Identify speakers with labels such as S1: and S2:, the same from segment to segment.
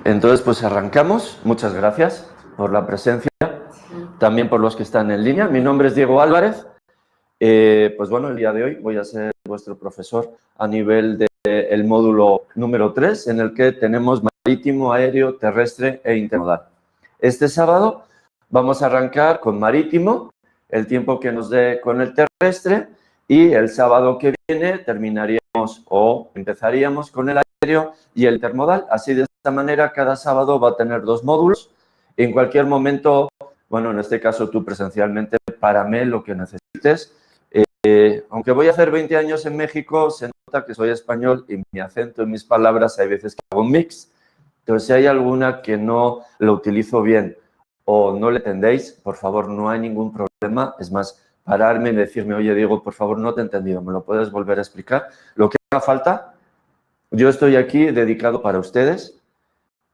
S1: Entonces, pues arrancamos. Muchas gracias por la presencia, también por los que están en línea. Mi nombre es Diego Álvarez. Pues bueno, el día de hoy voy a ser vuestro profesor a nivel del módulo número 3, en el que tenemos marítimo, aéreo, terrestre e intermodal. Este sábado vamos a arrancar con marítimo, el tiempo que nos dé con el terrestre, y el sábado que viene terminaríamos o empezaríamos con el aéreo y el intermodal. Así, de esta manera, cada sábado va a tener 2 módulos. En cualquier momento, bueno, en este caso tú presencialmente, párame lo que necesites. Aunque voy a hacer 20 años en México, se nota que soy español y mi acento y mis palabras hay veces que hago un mix. Entonces, si hay alguna que no lo utilizo bien o no le entendéis, por favor, no hay ningún problema. Es más, pararme y decirme, oye, Diego, por favor, no te he entendido, ¿me lo puedes volver a explicar? Lo que haga falta, yo estoy aquí dedicado para ustedes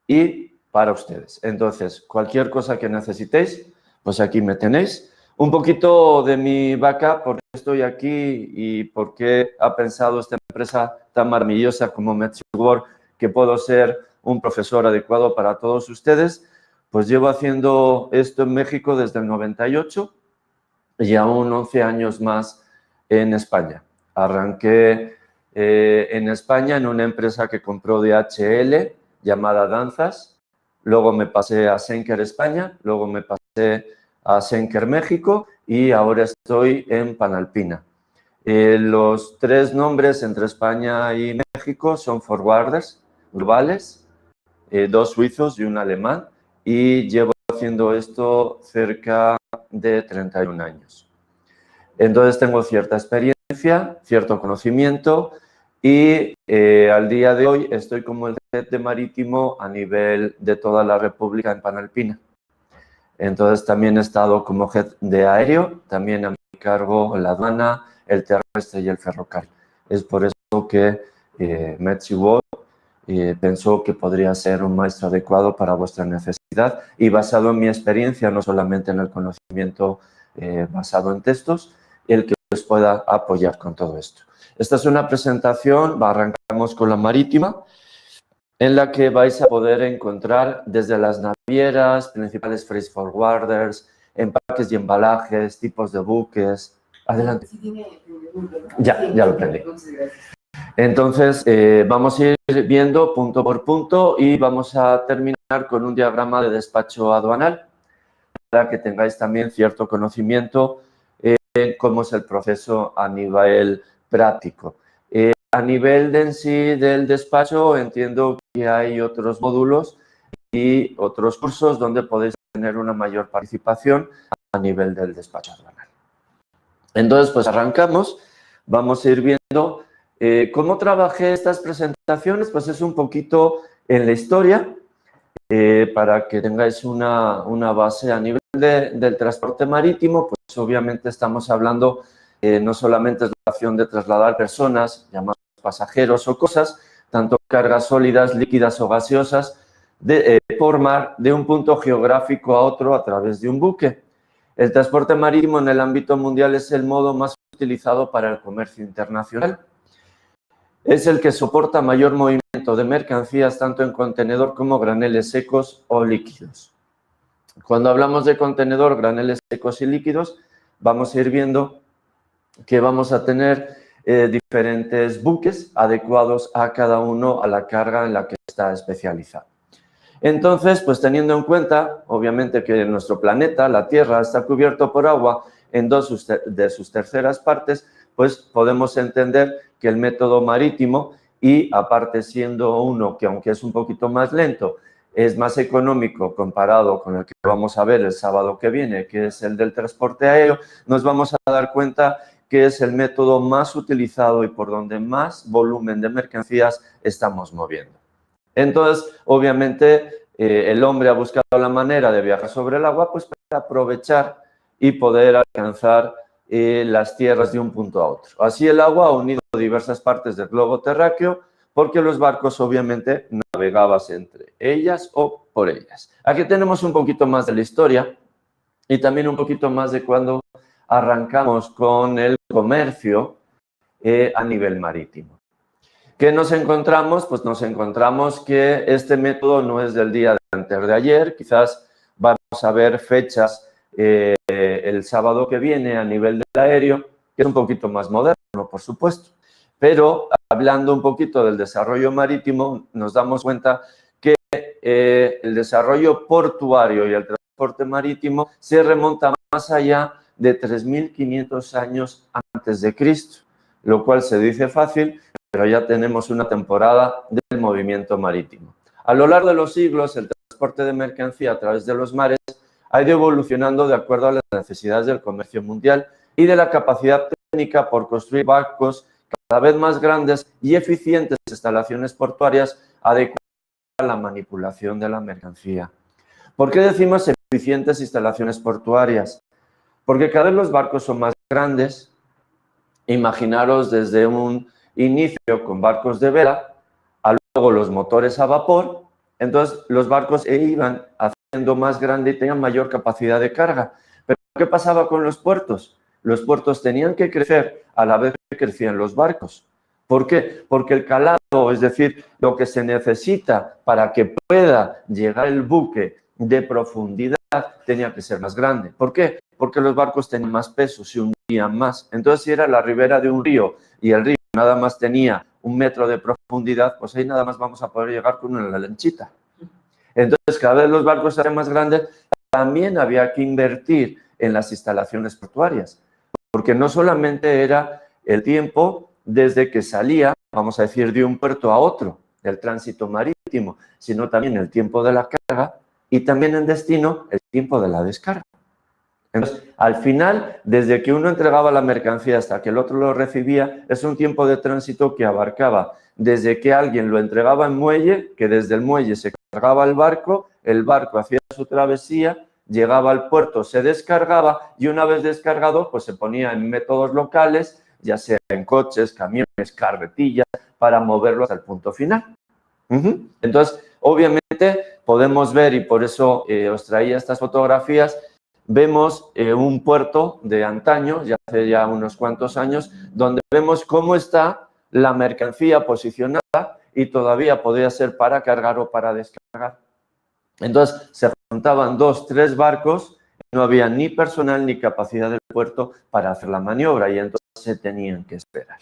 S1: y para ustedes. Entonces, cualquier cosa que necesitéis, pues aquí me tenéis. Un poquito de mi backup, por qué estoy aquí y por qué ha pensado esta empresa tan maravillosa como MedSigWorld que puedo ser un profesor adecuado para todos ustedes. Pues llevo haciendo esto en México desde el 98 y aún 11 años más en España. Arranqué en España en una empresa que compró DHL llamada Danzas. Luego me pasé a Schenker España, luego me pasé a Schenker México y ahora estoy en Panalpina. Los 3 nombres entre España y México son forwarders globales, 2 suizos y un alemán, y llevo haciendo esto cerca de 31 años. Entonces tengo cierta experiencia, cierto conocimiento y al día de hoy estoy como el head de marítimo a nivel de toda la República en Panalpina. Entonces también he estado como head de aéreo, también a mi cargo la aduana, el terrestre y el ferrocarril. Es por eso que MedSigWorld pensó que podría ser un maestro adecuado para vuestra necesidad y basado en mi experiencia, no solamente en el conocimiento basado en textos, el que os pueda apoyar con todo esto. Esta es una presentación, arrancamos con la marítima, en la que vais a poder encontrar desde las navieras, principales freight forwarders, empaques y embalajes, tipos de buques. Adelante. Ya lo aprendí. Entonces, vamos a ir viendo punto por punto y vamos a terminar con un diagrama de despacho aduanal para que tengáis también cierto conocimiento en cómo es el proceso a nivel práctico. A nivel de en sí del despacho, entiendo que hay otros módulos y otros cursos donde podéis tener una mayor participación a nivel del despacho aduanal. Entonces, pues arrancamos. Vamos a ir viendo cómo trabajé estas presentaciones. Pues es un poquito en la historia para que tengáis una base a nivel del transporte marítimo. Pues obviamente estamos hablando no solamente de la opción de trasladar personas, llamados pasajeros o cosas, tanto cargas sólidas, líquidas o gaseosas, por mar de un punto geográfico a otro a través de un buque. El transporte marítimo en el ámbito mundial es el modo más utilizado para el comercio internacional. Es el que soporta mayor movimiento de mercancías tanto en contenedor como graneles secos o líquidos. Cuando hablamos de contenedor, graneles secos y líquidos, vamos a ir viendo que vamos a tener diferentes buques adecuados a cada uno a la carga en la que está especializado. Entonces, pues teniendo en cuenta, obviamente, que nuestro planeta, la Tierra, está cubierto por agua en 2 de sus terceras partes, pues podemos entender que el método marítimo, y aparte siendo uno que aunque es un poquito más lento, es más económico comparado con el que vamos a ver el sábado que viene, que es el del transporte aéreo, nos vamos a dar cuenta que es el método más utilizado y por donde más volumen de mercancías estamos moviendo. Entonces, obviamente, el hombre ha buscado la manera de viajar sobre el agua pues para aprovechar y poder alcanzar las tierras de un punto a otro. Así el agua ha unido diversas partes del globo terráqueo porque los barcos obviamente navegaban entre ellas o por ellas. Aquí tenemos un poquito más de la historia y también un poquito más de cuando arrancamos con el comercio a nivel marítimo. ¿Qué nos encontramos? Pues nos encontramos que este método no es del día de antes de ayer. Quizás vamos a ver fechas el sábado que viene a nivel del aéreo, que es un poquito más moderno, por supuesto. Pero hablando un poquito del desarrollo marítimo, nos damos cuenta que el desarrollo portuario y el transporte marítimo se remonta más allá de 3.500 años antes de Cristo, lo cual se dice fácil, pero ya tenemos una temporada del movimiento marítimo. A lo largo de los siglos, el transporte de mercancía a través de los mares ha ido evolucionando de acuerdo a las necesidades del comercio mundial y de la capacidad técnica por construir barcos cada vez más grandes y eficientes instalaciones portuarias adecuadas a la manipulación de la mercancía. ¿Por qué decimos eficientes instalaciones portuarias? Porque cada vez los barcos son más grandes. Imaginaros desde un inicio con barcos de vela, a luego los motores a vapor. Entonces los barcos iban haciendo más grande y tenían mayor capacidad de carga. Pero ¿qué pasaba con los puertos? Los puertos tenían que crecer a la vez que crecían los barcos. ¿Por qué? Porque el calado, es decir, lo que se necesita para que pueda llegar el buque de profundidad, tenía que ser más grande. ¿Por qué? Porque los barcos tenían más peso, se hundían más. Entonces, si era la ribera de un río y el río nada más tenía 1 metro de profundidad, pues ahí nada más vamos a poder llegar con una lanchita. Entonces, cada vez los barcos eran más grandes, también había que invertir en las instalaciones portuarias, porque no solamente era el tiempo desde que salía, vamos a decir, de un puerto a otro, del tránsito marítimo, sino también el tiempo de la carga y también en destino el tiempo de la descarga. Entonces, al final, desde que uno entregaba la mercancía hasta que el otro lo recibía, es un tiempo de tránsito que abarcaba desde que alguien lo entregaba en muelle, que desde el muelle se cargaba el barco hacía su travesía, llegaba al puerto, se descargaba y una vez descargado, pues se ponía en métodos locales, ya sea en coches, camiones, carretillas, para moverlo hasta el punto final. Entonces, obviamente, podemos ver, y por eso os traía estas fotografías, vemos un puerto de antaño, ya hace ya unos cuantos años, donde vemos cómo está la mercancía posicionada y todavía podría ser para cargar o para descargar. Entonces, se juntaban 2, 3 barcos, no había ni personal ni capacidad del puerto para hacer la maniobra y entonces se tenían que esperar.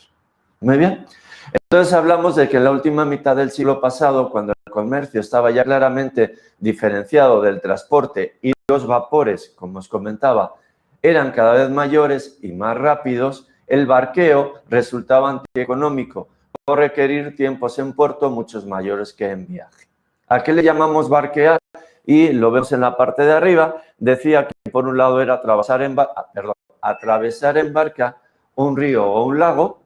S1: Muy bien. Entonces hablamos de que en la última mitad del siglo pasado, cuando el comercio estaba ya claramente diferenciado del transporte y los vapores, como os comentaba, eran cada vez mayores y más rápidos, el barqueo resultaba antieconómico por requerir tiempos en puerto muchos mayores que en viaje. ¿A qué le llamamos barquear? Y lo vemos en la parte de arriba. Decía que por un lado era atravesar en barca un río o un lago,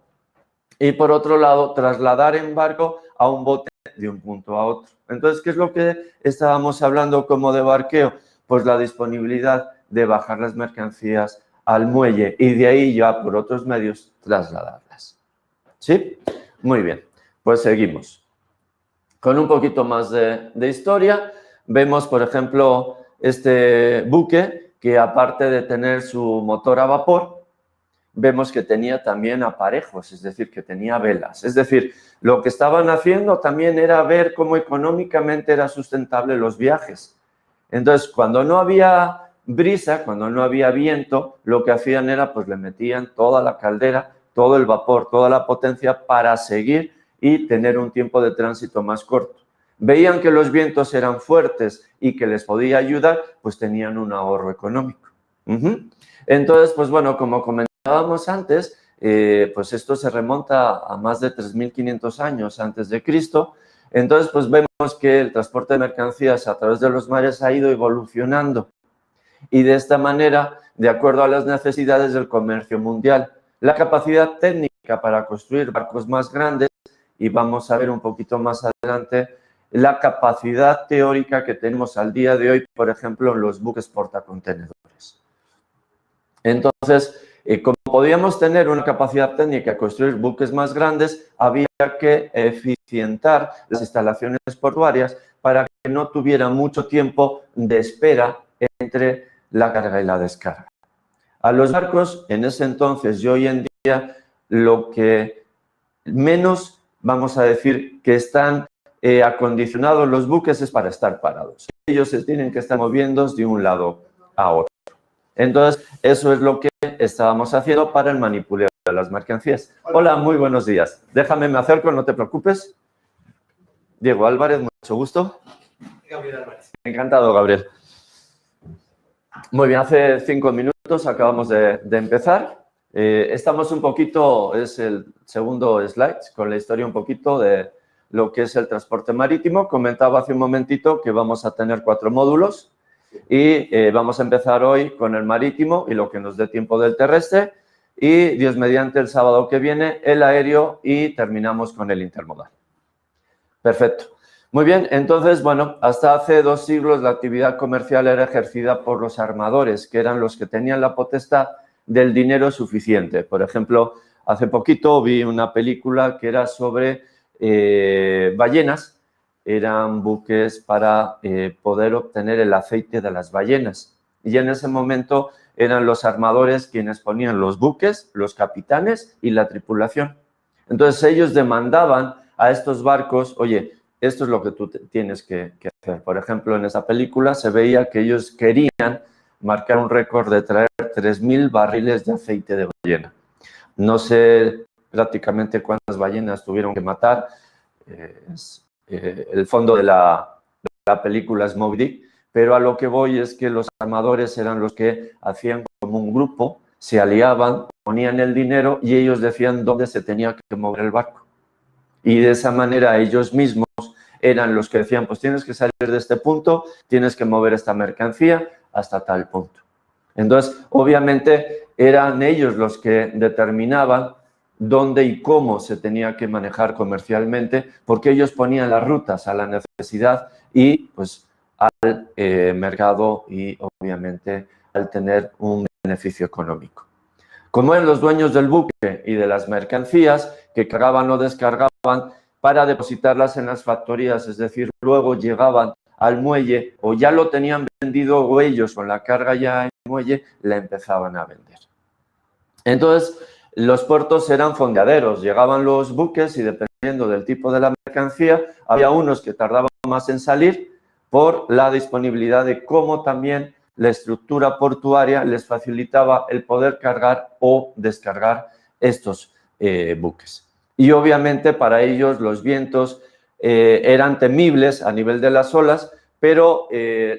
S1: y por otro lado, trasladar en barco a un bote de un punto a otro. Entonces, ¿qué es lo que estábamos hablando como de barqueo? Pues la disponibilidad de bajar las mercancías al muelle y de ahí ya por otros medios trasladarlas. ¿Sí? Muy bien, pues seguimos. Con un poquito más de historia, vemos, por ejemplo, este buque que aparte de tener su motor a vapor, vemos que tenía también aparejos, es decir, que tenía velas. Es decir, lo que estaban haciendo también era ver cómo económicamente era sustentable los viajes. Entonces, cuando no había brisa, cuando no había viento, lo que hacían era, pues le metían toda la caldera, todo el vapor, toda la potencia para seguir y tener un tiempo de tránsito más corto. Veían que los vientos eran fuertes y que les podía ayudar, pues tenían un ahorro económico. Entonces, pues bueno, como comentábamos antes, pues esto se remonta a más de 3.500 años antes de Cristo. Entonces, pues vemos que el transporte de mercancías a través de los mares ha ido evolucionando y de esta manera, de acuerdo a las necesidades del comercio mundial, la capacidad técnica para construir barcos más grandes, y vamos a ver un poquito más adelante la capacidad teórica que tenemos al día de hoy, por ejemplo, en los buques portacontenedores. Entonces, como podíamos tener una capacidad técnica de construir buques más grandes, había que eficientar las instalaciones portuarias para que no tuviera mucho tiempo de espera entre la carga y la descarga. A los barcos, en ese entonces y hoy en día, lo que menos vamos a decir, que están acondicionados los buques es para estar parados. Ellos se tienen que estar moviendo de un lado a otro. Entonces, eso es lo que estábamos haciendo para el manipuleo de las mercancías. Hola, muy buenos días. Déjame, me acerco, no te preocupes. Diego Álvarez, mucho gusto.
S2: Gabriel Álvarez.
S1: Encantado, Gabriel. Muy bien, hace 5 minutos acabamos de empezar. Estamos un poquito, es el segundo slide, con la historia un poquito de lo que es el transporte marítimo. Comentaba hace un momentito que vamos a tener 4 módulos y vamos a empezar hoy con el marítimo y lo que nos dé tiempo del terrestre y, Dios mediante, el sábado que viene, el aéreo y terminamos con el intermodal. Perfecto. Muy bien, entonces, bueno, hasta hace 2 siglos la actividad comercial era ejercida por los armadores, que eran los que tenían la potestad del dinero suficiente. Por ejemplo, hace poquito vi una película que era sobre ballenas. Eran buques para poder obtener el aceite de las ballenas. Y en ese momento eran los armadores quienes ponían los buques, los capitanes y la tripulación. Entonces ellos demandaban a estos barcos, oye, esto es lo que tú tienes que hacer. Por ejemplo, en esa película se veía que ellos querían marcar un récord de traer 3.000 barriles de aceite de ballena. No sé prácticamente cuántas ballenas tuvieron que matar. El fondo de la película es Moby Dick, pero a lo que voy es que los armadores eran los que hacían como un grupo, se aliaban, ponían el dinero y ellos decían dónde se tenía que mover el barco. Y de esa manera ellos mismos eran los que decían, pues tienes que salir de este punto, tienes que mover esta mercancía hasta tal punto. Entonces, obviamente, eran ellos los que determinaban dónde y cómo se tenía que manejar comercialmente, porque ellos ponían las rutas a la necesidad y pues al mercado y, obviamente, al tener un beneficio económico. Como eran los dueños del buque y de las mercancías que cargaban o descargaban para depositarlas en las factorías, es decir, luego llegaban al muelle o ya lo tenían vendido o ellos con la carga ya en el muelle la empezaban a vender. Entonces, los puertos eran fondeaderos, llegaban los buques y dependiendo del tipo de la mercancía, había unos que tardaban más en salir por la disponibilidad de cómo también la estructura portuaria les facilitaba el poder cargar o descargar estos buques. Y obviamente para ellos los vientos eran temibles a nivel de las olas, pero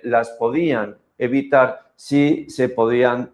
S1: las podían evitar si se podían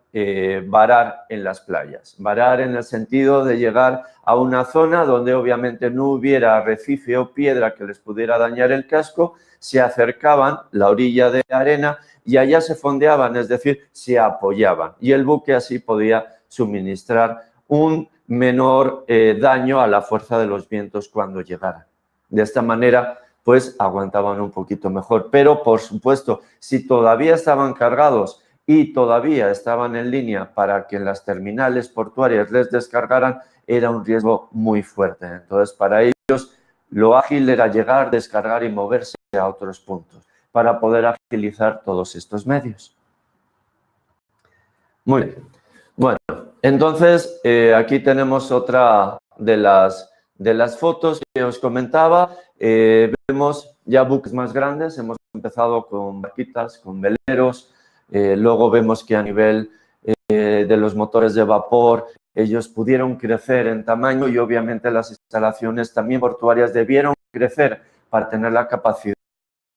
S1: varar en las playas. Varar en el sentido de llegar a una zona donde obviamente no hubiera arrecife o piedra que les pudiera dañar el casco, se acercaban la orilla de arena y allá se fondeaban, es decir, se apoyaban. Y el buque así podía suministrar un menor daño a la fuerza de los vientos cuando llegara. De esta manera, pues aguantaban un poquito mejor. Pero, por supuesto, si todavía estaban cargados y todavía estaban en línea para que en las terminales portuarias les descargaran, era un riesgo muy fuerte. Entonces, para ellos, lo ágil era llegar, descargar y moverse a otros puntos para poder agilizar todos estos medios. Muy bien. Bueno, entonces, aquí tenemos otra de las fotos que os comentaba. Vemos ya buques más grandes. Hemos empezado con barquitas, con veleros. Luego vemos que a nivel de los motores de vapor, ellos pudieron crecer en tamaño y obviamente las instalaciones también portuarias debieron crecer para tener la capacidad.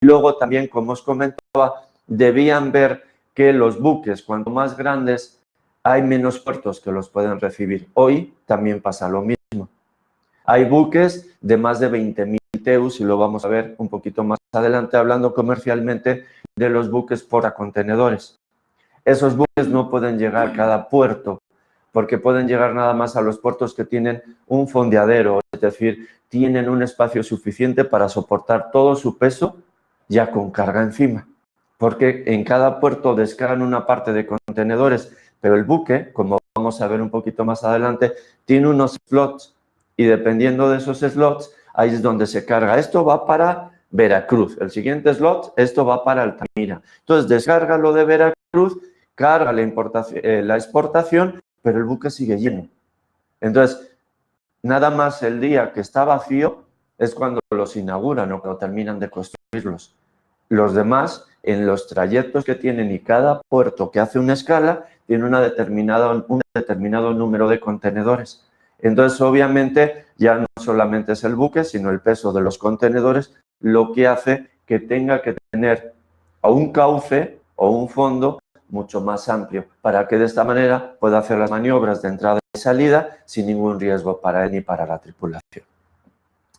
S1: Y luego también, como os comentaba, debían ver que los buques, cuanto más grandes, hay menos puertos que los pueden recibir. Hoy también pasa lo mismo. Hay buques de más de 20.000 TEUs y lo vamos a ver un poquito más adelante hablando comercialmente de los buques portacontenedores. Esos buques no pueden llegar a cada puerto porque pueden llegar nada más a los puertos que tienen un fondeadero, es decir, tienen un espacio suficiente para soportar todo su peso ya con carga encima. Porque en cada puerto descargan una parte de contenedores, pero el buque, como vamos a ver un poquito más adelante, tiene unos slots y dependiendo de esos slots, ahí es donde se carga. Esto va para Veracruz. El siguiente slot, esto va para Altamira. Entonces, descarga lo de Veracruz, carga la exportación, pero el buque sigue lleno. Entonces, nada más el día que está vacío, es cuando los inauguran o cuando terminan de construirlos. Los demás, en los trayectos que tienen y cada puerto que hace una escala, tiene un determinado número de contenedores. Entonces, obviamente, ya no solamente es el buque, sino el peso de los contenedores, lo que hace que tenga que tener o un cauce o un fondo mucho más amplio, para que de esta manera pueda hacer las maniobras de entrada y salida sin ningún riesgo para él ni para la tripulación.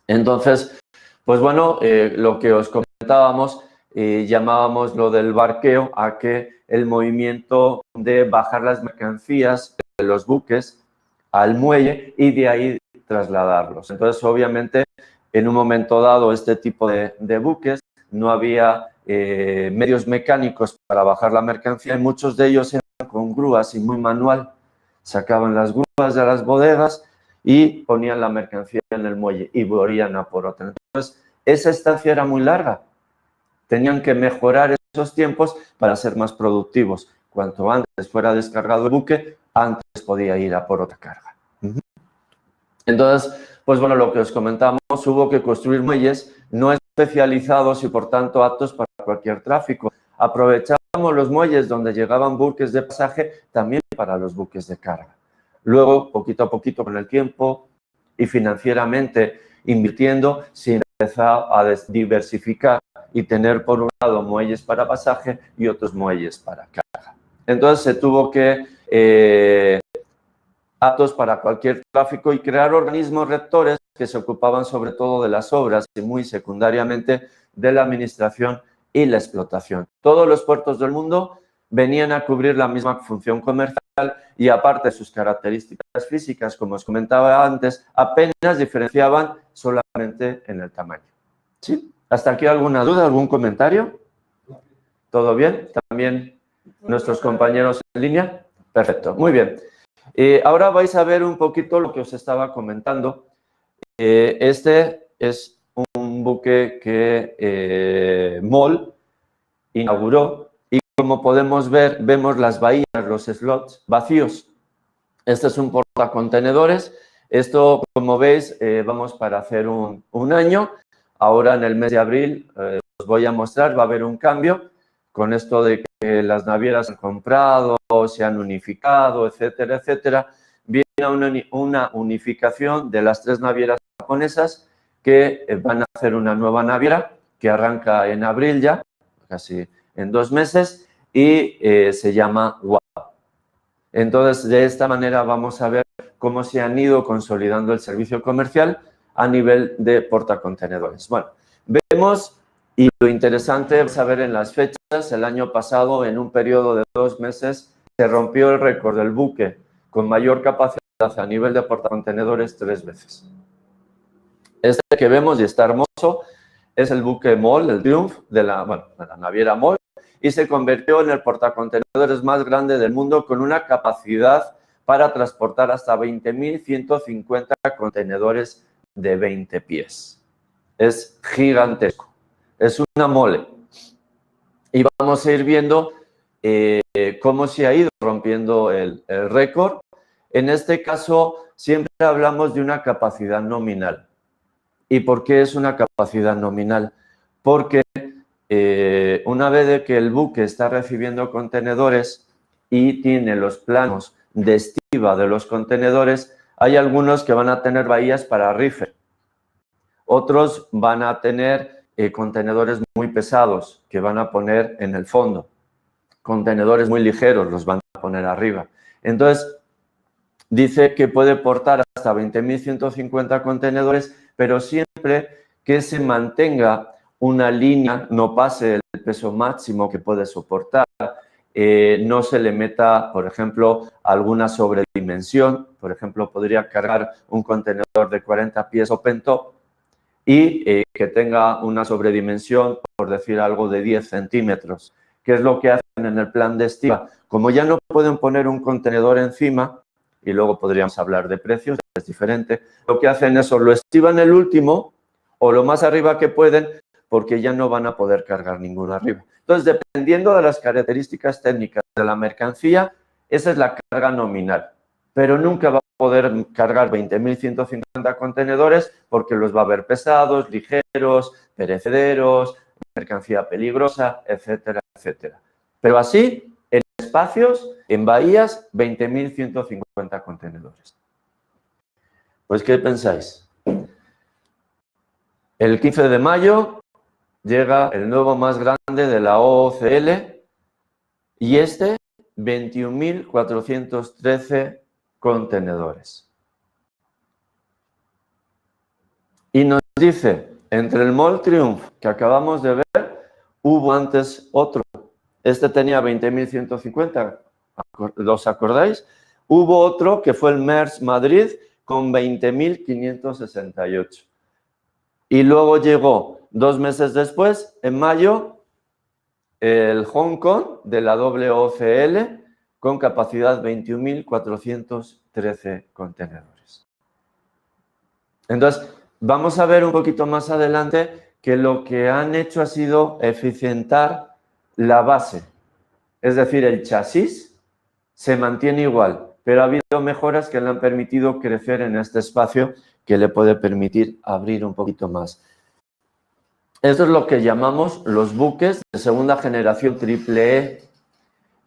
S1: Entonces, pues bueno, lo que os comentábamos, llamábamos lo del barqueo a que el movimiento de bajar las mercancías de los buques al muelle y de ahí trasladarlos. Entonces, obviamente, en un momento dado, este tipo de buques no había medios mecánicos para bajar la mercancía y muchos de ellos eran con grúas y muy manual. Sacaban las grúas de las bodegas y ponían la mercancía en el muelle y volvían a por otra. Entonces, esa estancia era muy larga. Tenían que mejorar esos tiempos para ser más productivos. Cuanto antes fuera descargado el buque, antes podía ir a por otra carga. Entonces, pues bueno, lo que os comentamos, hubo que construir muelles no especializados y por tanto aptos para cualquier tráfico. Aprovechábamos los muelles donde llegaban buques de pasaje también para los buques de carga. Luego, poquito a poquito, con el tiempo y financieramente invirtiendo, se empezó a diversificar y tener por un lado muelles para pasaje y otros muelles para carga. Entonces, se tuvo que aptos para cualquier tráfico y crear organismos rectores que se ocupaban sobre todo de las obras y muy secundariamente de la administración y la explotación. Todos los puertos del mundo venían a cubrir la misma función comercial y aparte de sus características físicas, como os comentaba antes, apenas diferenciaban solamente en el tamaño. ¿Sí? ¿Hasta aquí alguna duda, algún comentario? ¿Todo bien? ¿También nuestros compañeros en línea? Perfecto, muy bien. Ahora vais a ver un poquito lo que os estaba comentando. Este es un buque que MOL inauguró y como podemos ver, vemos las bahías, los slots vacíos. Este es un portacontenedores. Esto, como veis, vamos para hacer un año. Ahora, en el mes de abril, os voy a mostrar, va a haber un cambio con esto de que las navieras han comprado, se han unificado, etcétera, etcétera. Viene una unificación de las 3 navieras japonesas que van a hacer una nueva naviera que arranca en abril ya, casi en 2 meses, y se llama WA. Entonces, de esta manera vamos a ver cómo se han ido consolidando el servicio comercial a nivel de portacontenedores. Bueno, vemos, y lo interesante es saber en las fechas, el año pasado, en un periodo de 2 meses, se rompió el récord del buque con mayor capacidad a nivel de portacontenedores 3 veces. Este que vemos y está hermoso es el buque MOL, el Triumph, de la naviera MOL, y se convirtió en el portacontenedores más grande del mundo con una capacidad para transportar hasta 20.150 contenedores de 20 pies. Es gigantesco, es una mole. Y vamos a ir viendo cómo se ha ido rompiendo el récord. En este caso, siempre hablamos de una capacidad nominal. ¿Y por qué es una capacidad nominal? Porque una vez de que el buque está recibiendo contenedores y tiene los planos de estiba de los contenedores, hay algunos que van a tener bahías para reefer. Otros van a tener contenedores muy pesados que van a poner en el fondo. Contenedores muy ligeros los van a poner arriba. Entonces, dice que puede portar hasta 20.150 contenedores, pero siempre que se mantenga una línea, no pase el peso máximo que puede soportar, no se le meta, por ejemplo, alguna sobredimensión. Por ejemplo, podría cargar un contenedor de 40 pies open top y que tenga una sobredimensión, por decir algo, de 10 centímetros. ¿Qué es lo que hacen en el plan de estiba? Como ya no pueden poner un contenedor encima, y luego podríamos hablar de precios, es diferente, lo que hacen es o lo estiban el último o lo más arriba que pueden, porque ya no van a poder cargar ninguno arriba. Entonces, dependiendo de las características técnicas de la mercancía, esa es la carga nominal, pero nunca va poder cargar 20.150 contenedores porque los va a ver pesados, ligeros, perecederos, mercancía peligrosa, etcétera, etcétera. Pero así, en espacios, en bahías, 20.150 contenedores. Pues, ¿qué pensáis? El 15 de mayo llega el nuevo más grande de la OOCL y 21.413 contenedores. Y nos dice, entre el Mol Triumph que acabamos de ver, hubo antes otro. Este tenía 20.150, ¿os acordáis? Hubo otro que fue el Maersk Madrid con 20.568. Y luego llegó 2 meses después, en mayo, el Hong Kong de la OOCL con capacidad 21.413 contenedores. Entonces, vamos a ver un poquito más adelante que lo que han hecho ha sido eficientar la base. Es decir, el chasis se mantiene igual, pero ha habido mejoras que le han permitido crecer en este espacio que le puede permitir abrir un poquito más. Esto es lo que llamamos los buques de segunda generación triple E.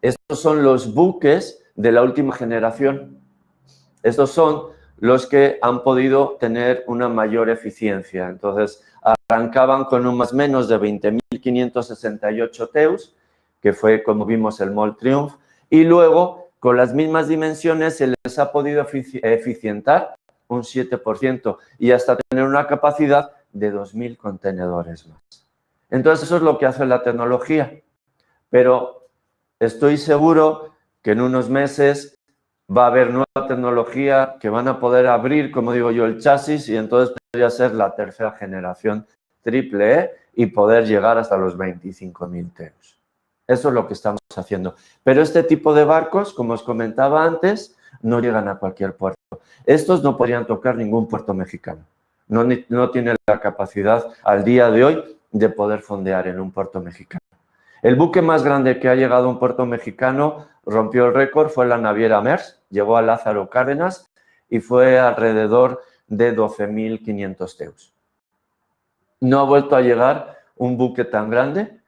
S1: Estos son los buques de la última generación. Estos son los que han podido tener una mayor eficiencia. Entonces, arrancaban con un más menos de 20.568 TEUs, que fue, como vimos, el Mol Triumph, y luego, con las mismas dimensiones, se les ha podido eficientar un 7% y hasta tener una capacidad de 2.000 contenedores más. Entonces, eso es lo que hace la tecnología. Pero estoy seguro que en unos meses va a haber nueva tecnología que van a poder abrir, como digo yo, el chasis y entonces podría ser la tercera generación triple E y poder llegar hasta los 25.000 TEUs. Eso es lo que estamos haciendo. Pero este tipo de barcos, como os comentaba antes, no llegan a cualquier puerto. Estos no podrían tocar ningún puerto mexicano. No tienen la capacidad al día de hoy de poder fondear en un puerto mexicano. El buque más grande que ha llegado a un puerto mexicano, rompió el récord, fue la naviera Maersk, llegó a Lázaro Cárdenas y fue alrededor de 12.500 TEUs. No ha vuelto a llegar un buque tan grande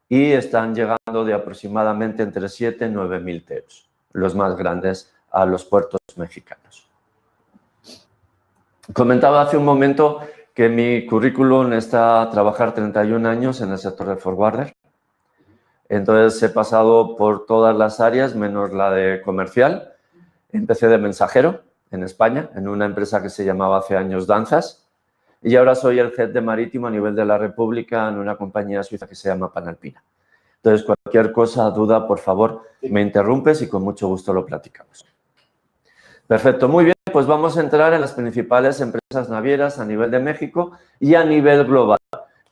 S1: y están llegando de aproximadamente entre 7 y 9.000 TEUs, los más grandes, a los puertos mexicanos. Comentaba hace un momento que mi currículum está a trabajar 31 años en el sector de forwarder. Entonces he pasado por todas las áreas menos la de comercial. Empecé de mensajero en España, en una empresa que se llamaba hace años Danzas. Y ahora soy el head de marítimo a nivel de la República en una compañía suiza que se llama Panalpina. Entonces, cualquier cosa, duda, por favor, me interrumpes y con mucho gusto lo platicamos. Perfecto, muy bien, pues vamos a entrar en las principales empresas navieras a nivel de México y a nivel global.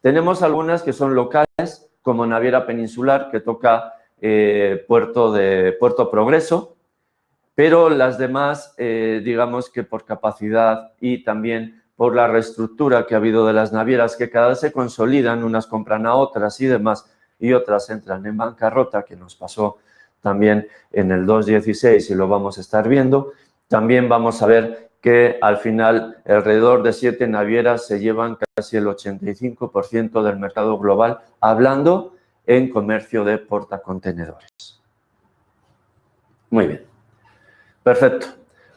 S1: Tenemos algunas que son locales, como Naviera Peninsular, que toca Puerto Progreso, pero las demás, digamos que por capacidad y también por la reestructura que ha habido de las navieras, que cada vez se consolidan, unas compran a otras y demás, y otras entran en bancarrota, que nos pasó también en el 2016 y lo vamos a estar viendo. También vamos a ver que al final alrededor de 7 navieras se llevan casi el 85% del mercado global, hablando en comercio de portacontenedores. Muy bien. Perfecto.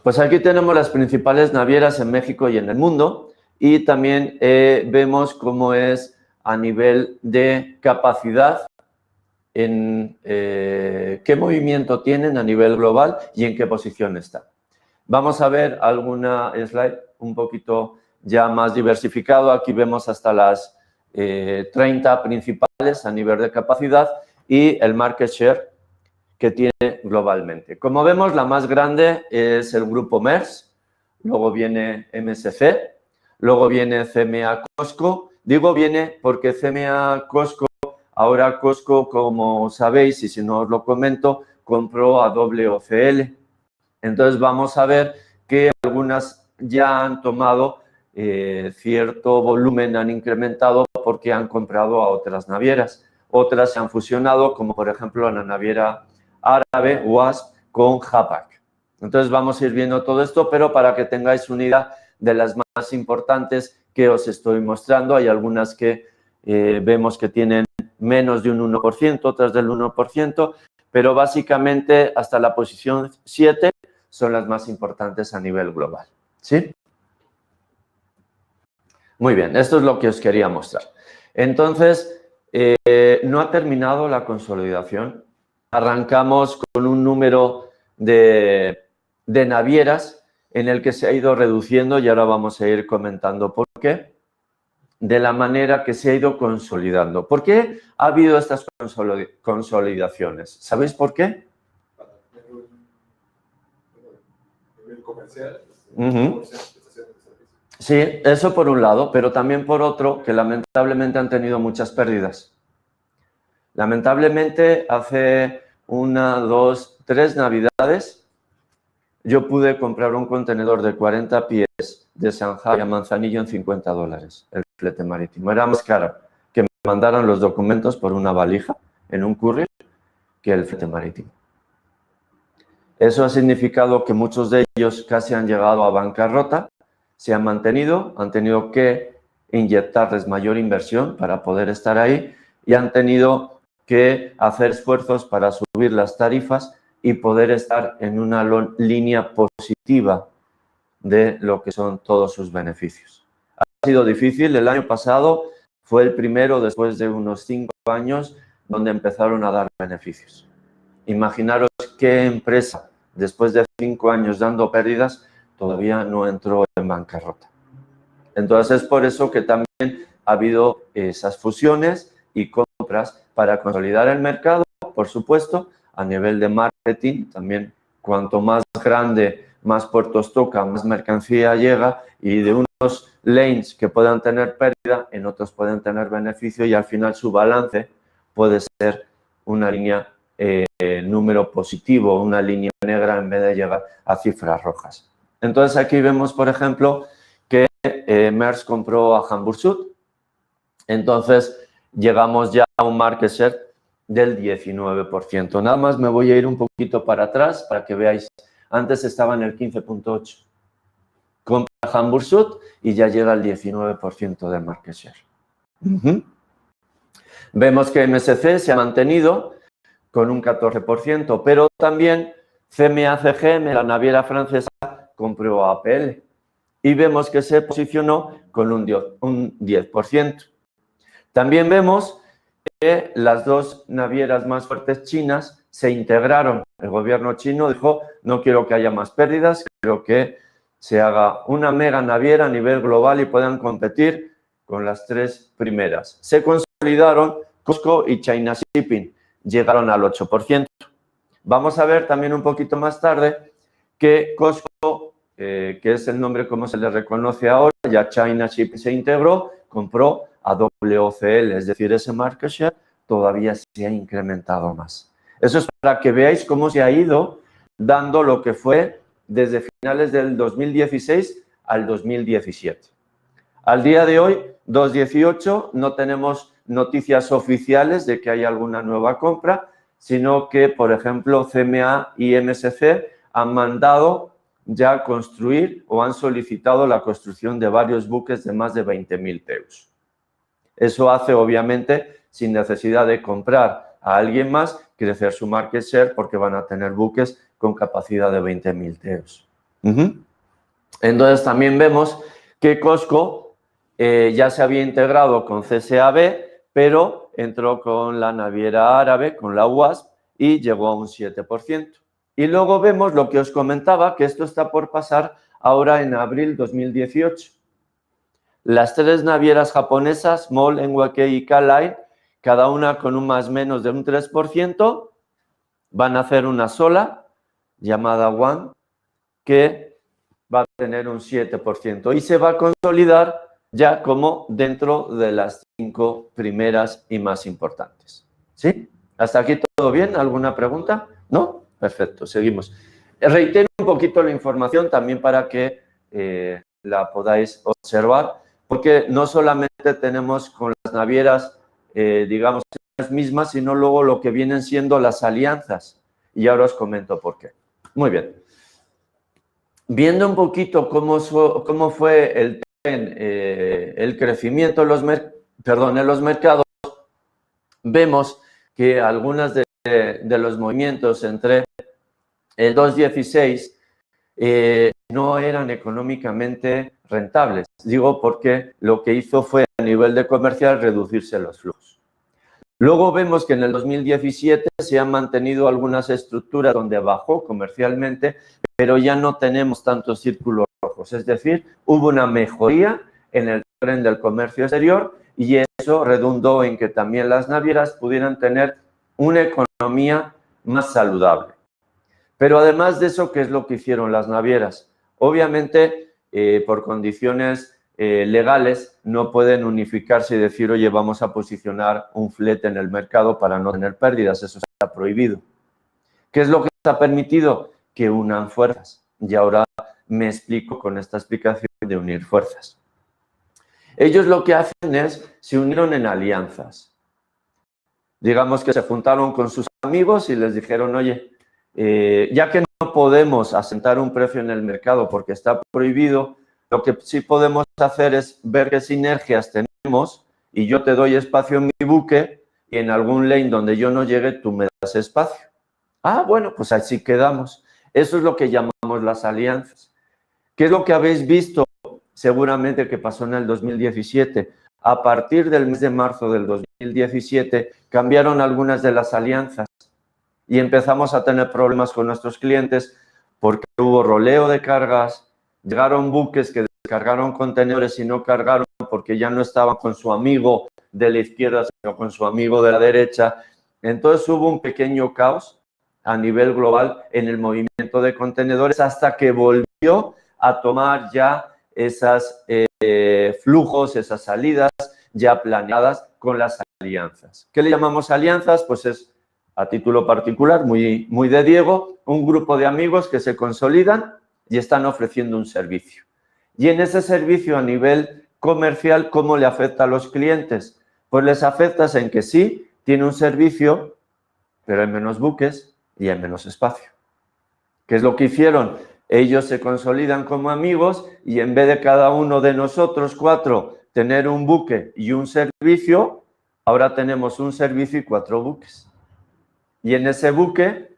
S1: Pues aquí tenemos las principales navieras en México y en el mundo y también vemos cómo es a nivel de capacidad, en qué movimiento tienen a nivel global y en qué posición están. Vamos a ver alguna slide un poquito ya más diversificado. Aquí vemos hasta las 30 principales a nivel de capacidad y el market share que tiene globalmente. Como vemos, la más grande es el grupo Maersk, luego viene MSC, luego viene CMA COSCO. Digo viene porque CMA COSCO, ahora COSCO, como sabéis, y si no os lo comento, compró a OOCL. Entonces, vamos a ver que algunas ya han tomado cierto volumen, han incrementado porque han comprado a otras navieras. Otras se han fusionado, como por ejemplo la naviera árabe, WASP, con Hapag. Entonces vamos a ir viendo todo esto, pero para que tengáis una idea de las más importantes que os estoy mostrando, hay algunas que vemos que tienen menos de un 1%, otras del 1%, pero básicamente hasta la posición 7 son las más importantes a nivel global, ¿sí? Muy bien, esto es lo que os quería mostrar. Entonces, no ha terminado la consolidación. Arrancamos con un número de navieras en el que se ha ido reduciendo y ahora vamos a ir comentando por qué, de la manera que se ha ido consolidando. ¿Por qué ha habido estas consolidaciones? ¿Sabéis por qué?
S2: Comercial.
S1: Sí, eso por un lado, pero también por otro, que lamentablemente han tenido muchas pérdidas. Lamentablemente, hace 1, 2, 3 Navidades, yo pude comprar un contenedor de 40 pies de Shanghái a Manzanillo en $50, el flete marítimo. Era más caro que me mandaran los documentos por una valija en un courier que el flete marítimo. Eso ha significado que muchos de ellos casi han llegado a bancarrota, se han mantenido, han tenido que inyectarles mayor inversión para poder estar ahí y han tenido que hacer esfuerzos para subir las tarifas y poder estar en una línea positiva de lo que son todos sus beneficios. Ha sido difícil, el año pasado fue el primero después de unos 5 años donde empezaron a dar beneficios. Imaginaros qué empresa, después de 5 años dando pérdidas, todavía no entró en bancarrota. Entonces, es por eso que también ha habido esas fusiones y compras para consolidar el mercado, por supuesto, a nivel de marketing, también cuanto más grande, más puertos toca, más mercancía llega y de unos lanes que puedan tener pérdida, en otros pueden tener beneficio y al final su balance puede ser una línea número positivo, una línea negra en vez de llegar a cifras rojas. Entonces aquí vemos, por ejemplo, que Maersk compró a Hamburg Süd. Entonces llegamos ya a un market share del 19%. Nada más me voy a ir un poquito para atrás para que veáis. Antes estaba en el 15.8. Compra Hamburg Süd y ya llega al 19% de market share. Vemos que MSC se ha mantenido con un 14%, pero también CMA CGM, la naviera francesa, compró a APL y vemos que se posicionó con un 10%. También vemos que las dos navieras más fuertes chinas se integraron. El gobierno chino dijo, no quiero que haya más pérdidas, quiero que se haga una mega naviera a nivel global y puedan competir con las 3 primeras. Se consolidaron COSCO y China Shipping, llegaron al 8%. Vamos a ver también un poquito más tarde que COSCO, que es el nombre como se le reconoce ahora, ya China Shipping se integró, compró a WOCL, es decir, ese market share todavía se ha incrementado más. Eso es para que veáis cómo se ha ido dando lo que fue desde finales del 2016 al 2017. Al día de hoy, 2018, no tenemos noticias oficiales de que haya alguna nueva compra, sino que, por ejemplo, CMA y MSC han mandado ya construir o han solicitado la construcción de varios buques de más de 20.000 TEUs. Eso hace, obviamente, sin necesidad de comprar a alguien más, crecer su market share porque van a tener buques con capacidad de 20.000 TEUs. Entonces, también vemos que COSCO ya se había integrado con CSAB, pero entró con la naviera árabe, con la UASP, y llegó a un 7%. Y luego vemos lo que os comentaba, que esto está por pasar ahora en abril 2018. Las 3 navieras japonesas, MOL, NYK y K Line, cada una con un más menos de un 3%, van a hacer una sola, llamada One, que va a tener un 7% y se va a consolidar ya como dentro de las 5 primeras y más importantes. ¿Sí? ¿Hasta aquí todo bien? ¿Alguna pregunta? ¿No? Perfecto, seguimos. Reitero un poquito la información también para que la podáis observar, porque no solamente tenemos con las navieras, digamos, las mismas, sino luego lo que vienen siendo las alianzas. Y ahora os comento por qué. Muy bien. viendo un poquito cómo fue el crecimiento en los mercados, vemos que algunas de los movimientos entre el 2,16 no eran económicamente rentables. Digo porque lo que hizo fue a nivel de comercial reducirse los flujos. Luego vemos que en el 2017 se han mantenido algunas estructuras donde bajó comercialmente, pero ya no tenemos tantos círculos rojos. Es decir, hubo una mejoría en el tren del comercio exterior y eso redundó en que también las navieras pudieran tener una economía más saludable. Pero además de eso, ¿qué es lo que hicieron las navieras? Obviamente, por condiciones legales, no pueden unificarse y decir, oye, vamos a posicionar un flete en el mercado para no tener pérdidas. Eso está prohibido. ¿Qué es lo que está permitido? Que unan fuerzas. Y ahora me explico con esta explicación de unir fuerzas. Ellos lo que hacen es, se unieron en alianzas. Digamos que se juntaron con sus amigos y les dijeron, oye, ya que no podemos asentar un precio en el mercado porque está prohibido, lo que sí podemos hacer es ver qué sinergias tenemos y yo te doy espacio en mi buque y en algún lane donde yo no llegue tú me das espacio. Ah, bueno, pues así quedamos. Eso es lo que llamamos las alianzas. ¿Qué es lo que habéis visto seguramente que pasó en el 2017? A partir del mes de marzo del 2017 cambiaron algunas de las alianzas y empezamos a tener problemas con nuestros clientes porque hubo roleo de cargas, llegaron buques que descargaron contenedores y no cargaron porque ya no estaban con su amigo de la izquierda, sino con su amigo de la derecha. Entonces hubo un pequeño caos a nivel global en el movimiento de contenedores hasta que volvió a tomar ya esos flujos, esas salidas ya planeadas con las alianzas. ¿Qué le llamamos alianzas? Pues es, a título particular, muy de Diego, un grupo de amigos que se consolidan y están ofreciendo un servicio. Y en ese servicio a nivel comercial, ¿cómo le afecta a los clientes? Pues les afecta en que sí, tiene un servicio, pero hay menos buques y hay menos espacio. ¿Qué es lo que hicieron? Ellos se consolidan como amigos y en vez de cada uno de nosotros 4 tener un buque y un servicio, ahora tenemos un servicio y 4 buques. Y en ese buque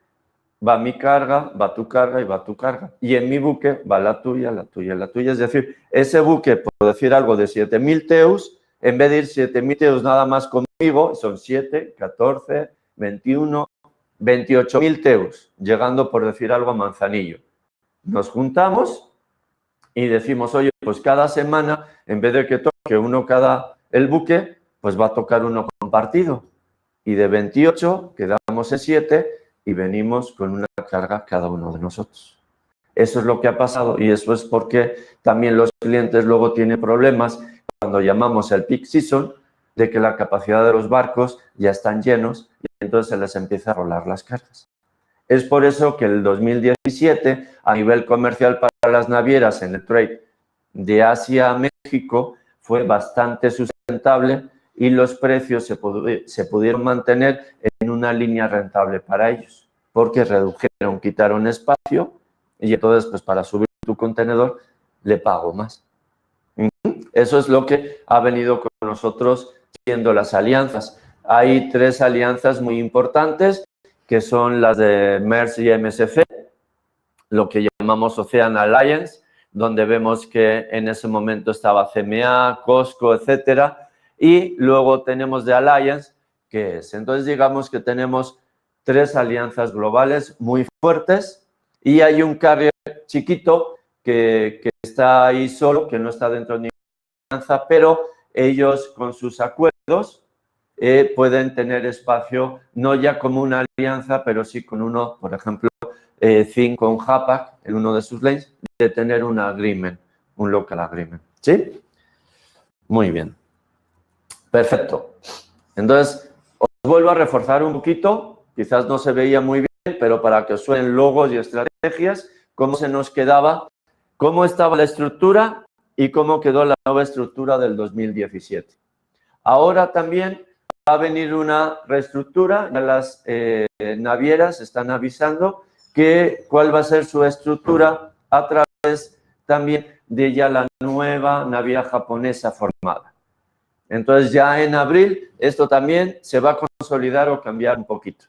S1: va mi carga, va tu carga y va tu carga. Y en mi buque va la tuya, la tuya, la tuya. Es decir, ese buque, por decir algo, de 7.000 teus, en vez de ir 7.000 teus nada más conmigo, son 7, 14, 21, 28.000 teus, llegando, por decir algo, a Manzanillo. Nos juntamos y decimos, oye, pues cada semana, en vez de que toque uno cada el buque, pues va a tocar uno compartido. Y de 28 quedamos en 7 y venimos con una carga cada uno de nosotros. Eso es lo que ha pasado y eso es porque también los clientes luego tienen problemas cuando llamamos el peak season, de que la capacidad de los barcos ya están llenos y entonces se les empieza a rolar las cargas. Es por eso que el 2017, a nivel comercial para las navieras en el trade de Asia a México, fue bastante sustentable y los precios se pudieron mantener en una línea rentable para ellos, porque redujeron, quitaron espacio y entonces, pues para subir tu contenedor, le pago más. Eso es lo que ha venido con nosotros siendo las alianzas. Hay 3 alianzas muy importantes, que son las de Maersk y MSC, lo que llamamos Ocean Alliance, donde vemos que en ese momento estaba CMA, COSCO, etcétera, y luego tenemos de Alliance, que es. Entonces, digamos que tenemos 3 alianzas globales muy fuertes y hay un carrier chiquito que está ahí solo, que no está dentro de ninguna alianza, pero ellos con sus acuerdos pueden tener espacio, no ya como una alianza, pero sí con uno, por ejemplo, Zin con Hapag, en uno de sus lanes, de tener un agreement, un local agreement. ¿Sí? Muy bien. Perfecto. Entonces, os vuelvo a reforzar un poquito, quizás no se veía muy bien, pero para que os suenen logos y estrategias, cómo se nos quedaba, cómo estaba la estructura y cómo quedó la nueva estructura del 2017. Ahora también va a venir una reestructura, las navieras están avisando cuál va a ser su estructura a través después también de ya la nueva naviera japonesa formada. Entonces ya en abril esto también se va a consolidar o cambiar un poquito.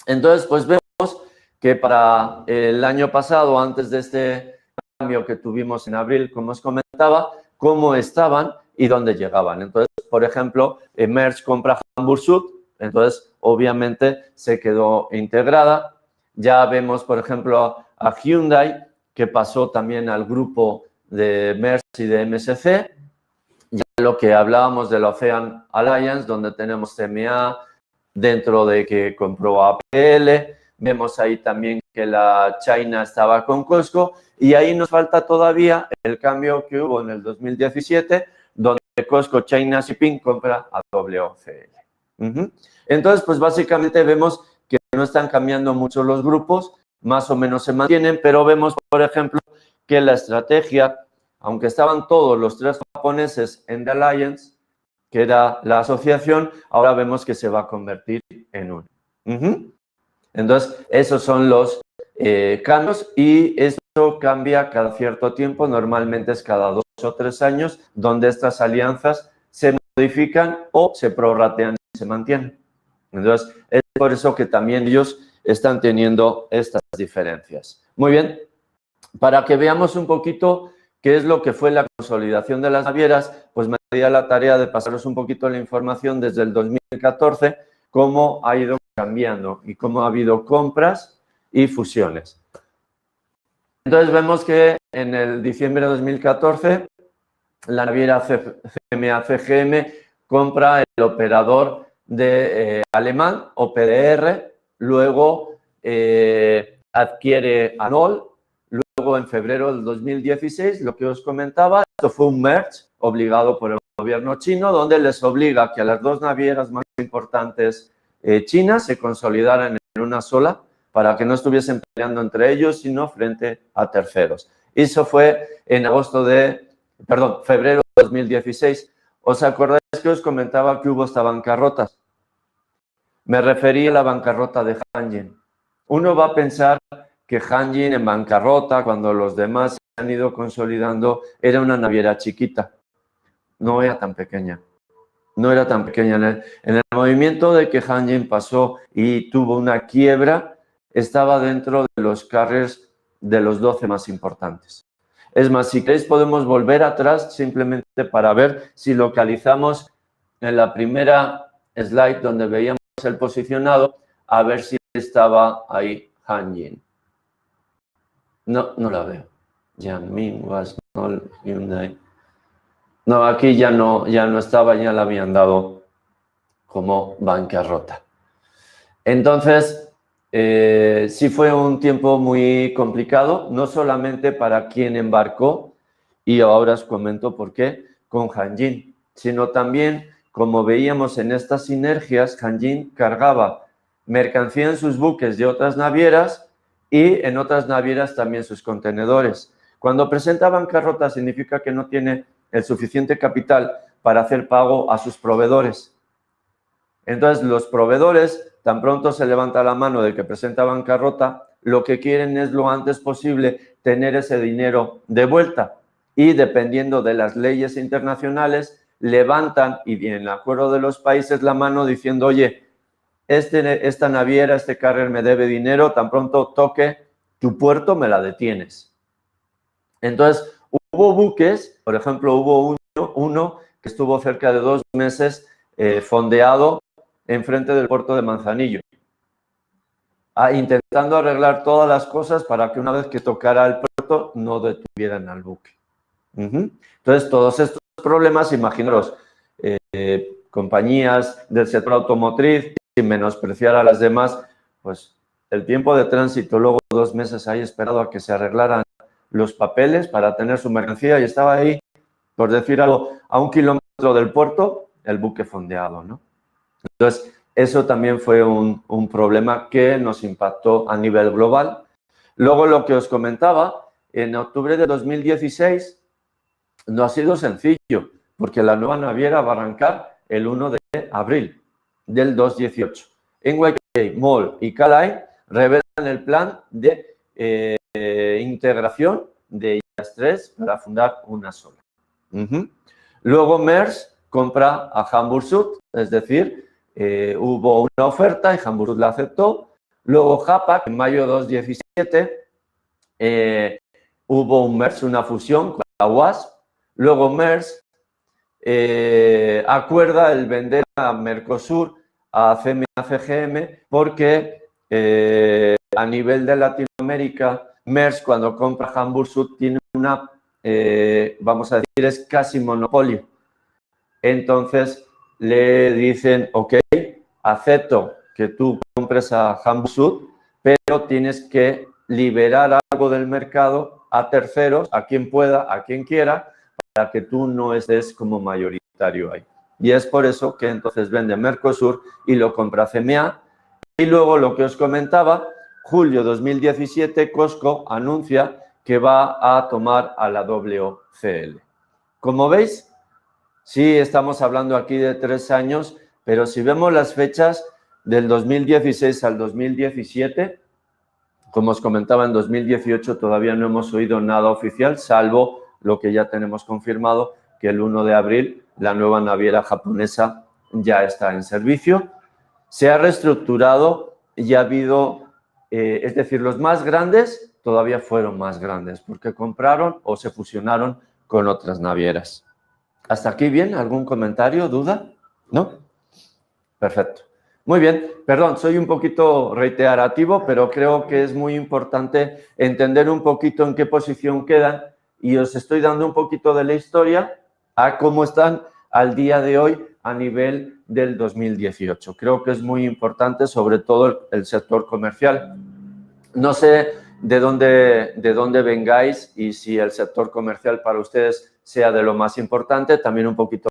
S1: Entonces pues vemos que para el año pasado, antes de este cambio que tuvimos en abril, como os comentaba, cómo estaban y dónde llegaban. Entonces, por ejemplo, Maersk compra Hamburg Süd, entonces obviamente se quedó integrada. Ya vemos, por ejemplo, a Hyundai, que pasó también al grupo de Maersk y de MSC. Ya lo que hablábamos del Ocean Alliance, donde tenemos CMA, dentro de que compró APL. Vemos ahí también que la China estaba con COSCO y ahí nos falta todavía el cambio que hubo en el 2017, donde COSCO China Shipping compra a WOCL. Entonces, pues básicamente vemos que no están cambiando mucho los grupos, más o menos se mantienen, pero vemos, por ejemplo, que la estrategia, aunque estaban todos los tres japoneses en The Alliance, que era la asociación, ahora vemos que se va a convertir en uno. Entonces, esos son los cambios y esto cambia cada cierto tiempo, normalmente es cada 2 o 3 años, donde estas alianzas se modifican o se prorratean y se mantienen. Entonces, es por eso que también ellos están teniendo estas diferencias. Muy bien, para que veamos un poquito qué es lo que fue la consolidación de las navieras, pues me di a la tarea de pasaros un poquito la información desde el 2014, cómo ha ido cambiando y cómo ha habido compras y fusiones. Entonces vemos que en el diciembre de 2014 la naviera CMA-CGM compra el operador alemán, OPDR, luego adquiere ANOL, luego en febrero del 2016, lo que os comentaba, esto fue un merge obligado por el gobierno chino, donde les obliga que a las dos navieras más importantes chinas se consolidaran en una sola para que no estuviesen peleando entre ellos, sino frente a terceros. Y eso fue en febrero de 2016. ¿Os acordáis que os comentaba que hubo esta bancarrotas? Me refería a la bancarrota de Hanjin. Uno va a pensar que Hanjin en bancarrota, cuando los demás se han ido consolidando, era una naviera chiquita. No era tan pequeña. No era tan pequeña. En el movimiento de que Hanjin pasó y tuvo una quiebra, estaba dentro de los carriers de los 12 más importantes. Es más, si queréis podemos volver atrás simplemente para ver si localizamos en la primera slide donde veíamos el posicionado, a ver si estaba ahí Hanjin. No, no la veo. Yamin was not Hyundai. No, aquí ya no estaba, ya la habían dado como bancarrota. Entonces, sí fue un tiempo muy complicado, no solamente para quien embarcó, y ahora os comento por qué, con Hanjin, sino también, como veíamos en estas sinergias, Hanjin cargaba mercancía en sus buques de otras navieras y en otras navieras también sus contenedores. Cuando presenta bancarrota significa que no tiene el suficiente capital para hacer pago a sus proveedores. Entonces, los proveedores, tan pronto se levanta la mano del que presenta bancarrota, lo que quieren es lo antes posible tener ese dinero de vuelta. Y dependiendo de las leyes internacionales, levantan, y en el acuerdo de los países, la mano diciendo, oye, esta naviera, este carrier me debe dinero, tan pronto toque tu puerto, me la detienes. Entonces, hubo buques, por ejemplo, hubo uno que estuvo cerca de 2 meses fondeado enfrente del puerto de Manzanillo, intentando arreglar todas las cosas para que una vez que tocara el puerto no detuvieran al buque. Entonces, todos estos problemas, imaginaros, compañías del sector automotriz, sin menospreciar a las demás, pues el tiempo de tránsito, luego 2 meses ahí esperado a que se arreglaran los papeles para tener su mercancía y estaba ahí, por decir algo, a 1 kilómetro del puerto, el buque fondeado, ¿no? Entonces, eso también fue un problema que nos impactó a nivel global. Luego, lo que os comentaba, en octubre de 2016 no ha sido sencillo, porque la nueva naviera va a arrancar el 1 de abril del 2018. NYK, MOL y K Line revelan el plan de integración de ellas tres para fundar una sola. Luego Maersk compra a Hamburg Süd, es decir, hubo una oferta y Hamburg Süd la aceptó. Luego Hapag, en mayo de 2017, hubo un Maersk, una fusión con la WASP. Luego Maersk acuerda el vender a Mercosur, a CMA-CGM, porque a nivel de Latinoamérica, Maersk, cuando compra Hamburg Süd, tiene una, vamos a decir, es casi monopolio. Entonces le dicen, ok, acepto que tú compres a Hamburg Süd, pero tienes que liberar algo del mercado a terceros, a quien pueda, a quien quiera, para que tú no estés como mayoritario ahí. Y es por eso que entonces vende Mercosur y lo compra CMA. Y luego lo que os comentaba, julio 2017, Costco anuncia que va a tomar a la WCL. Como veis, sí estamos hablando aquí de 3 años, pero si vemos las fechas del 2016 al 2017, como os comentaba, en 2018 todavía no hemos oído nada oficial, salvo lo que ya tenemos confirmado, que el 1 de abril la nueva naviera japonesa ya está en servicio. Se ha reestructurado y ha habido, es decir, los más grandes todavía fueron más grandes porque compraron o se fusionaron con otras navieras. ¿Hasta aquí bien? ¿Algún comentario, duda? ¿No? Perfecto. Muy bien, perdón, soy un poquito reiterativo, pero creo que es muy importante entender un poquito en qué posición quedan y os estoy dando un poquito de la historia a cómo están al día de hoy a nivel del 2018. Creo que es muy importante, sobre todo el sector comercial. No sé de dónde vengáis y si el sector comercial para ustedes sea de lo más importante, también un poquito